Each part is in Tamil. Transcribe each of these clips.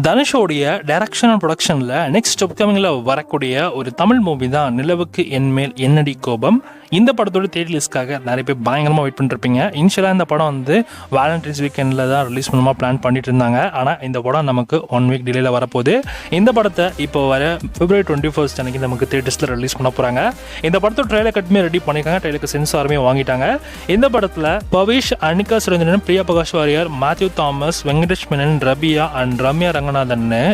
தனுஷோடைய டைரக்ஷன் அண்ட் ப்ரொடக்ஷனில் நெக்ஸ்ட் அப்கமிங்கில் வரக்கூடிய ஒரு தமிழ் மூவி தான் நிலவுக்கு என்மேல் என்னடி கோபம். இந்த படத்தோட தேட்டர் லிஸ்ட்காக நிறைய பேர் பயங்கரமாக வெயிட் பண்ணிருப்பீங்க. இனிஷியலாக இந்த படம் வந்து வேலண்டைன்ஸ் வீக்கெண்டில் தான் ரிலீஸ் பண்ணுமா பிளான் பண்ணிட்டு இருந்தாங்க. ஆனால் இந்த படம் நமக்கு 1 வீக் டிலேயில் வரப்போகுது. இந்த படத்தை இப்போ வர February 21 அன்னைக்கு நமக்கு தேட்டர்ஸில் ரிலீஸ் பண்ண போகிறாங்க. இந்த படத்தோட ட்ரெயிலர் கட்டுமே ரெடி பண்ணியிருக்காங்க. ட்ரெயிலுக்கு சென்சாருமே வாங்கிட்டாங்க. இந்த படத்தில் பவிஷ், அனிகா சுரேந்திரன், பிரியா பிரகாஷ் வாரியர், மேத்யூ தாமஸ், வெங்கடேஷ் மேனன், ரபியா அண்ட் ரம்யா ரங்கநாதன்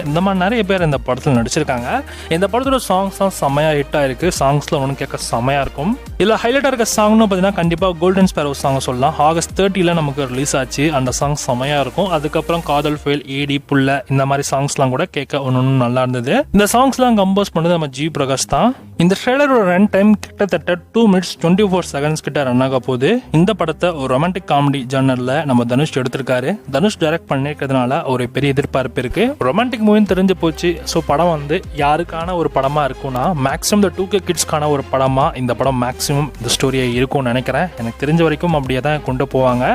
இந்த மாதிரி நிறைய பேர் இந்த படத்தில் நடிச்சிருக்காங்க. இந்த படத்தோட சாங்ஸ் தான் செம்மையாக ஹிட் ஆயிருக்கு. சாங்ஸில் ஒன்று கேட்க செம்மையாக இருக்கும். இதில் ஹைலைட்டாக இருக்க சாங்னு பார்த்தீங்கன்னா கண்டிப்பாக கோல்டன் ஸ்பேரோ சாங் சொல்லலாம். August 30 நமக்கு ரிலீஸ் ஆச்சு. அந்த சாங் செம்மையாக இருக்கும். அதுக்கப்புறம் காதல் ஃபெயில், ஏடி புள்ள இந்த மாதிரி சாங்ஸ்லாம் கூட கேட்க ஒன்று நல்லா இருந்தது. இந்த சாங்ஸ்லாம் கம்போஸ் பண்ணது நம்ம ஜி பிரகாஷ் தான். இந்த ட்ரெய்லரோட ரன் டைம் கிட்டத்தட்ட 2 minutes 24 seconds கிட்ட ரன் ஆக போகுது. இந்த படத்தை ஒரு ரொமான்டிக் காமெடி ஜானர்ல நம்ம தனுஷ் எடுத்திருக்காரு. தனுஷ் டைரக்ட் பண்ணிருக்கிறதுனால ஒரு பெரிய எதிர்பார்ப்பு இருக்கு. ரொமான்டிக் மூவின்னு தெரிஞ்சு போச்சு. ஸோ படம் வந்து யாருக்கான ஒரு படமா இருக்கும்னா மேக்ஸிமம் இந்த 2K கிட்ஸ்க்கான ஒரு படமா இந்த படம் மேக்ஸிமம் இந்த ஸ்டோரியை இருக்கும்னு நினைக்கிறேன். எனக்கு தெரிஞ்ச வரைக்கும் அப்படியே தான் கொண்டு போவாங்க.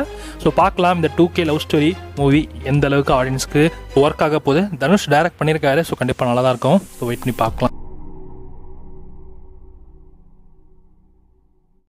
ஸோ பார்க்கலாம் இந்த 2K லவ் ஸ்டோரி மூவி எந்த அளவுக்கு ஆடியன்ஸ்க்கு ஒர்க் ஆக போகுது. தனுஷ் டைரக்ட் பண்ணியிருக்காரு. ஸோ கண்டிப்பாக நல்லா தான் இருக்கும். ஸோ வெயிட் பண்ணி பார்க்கலாம்.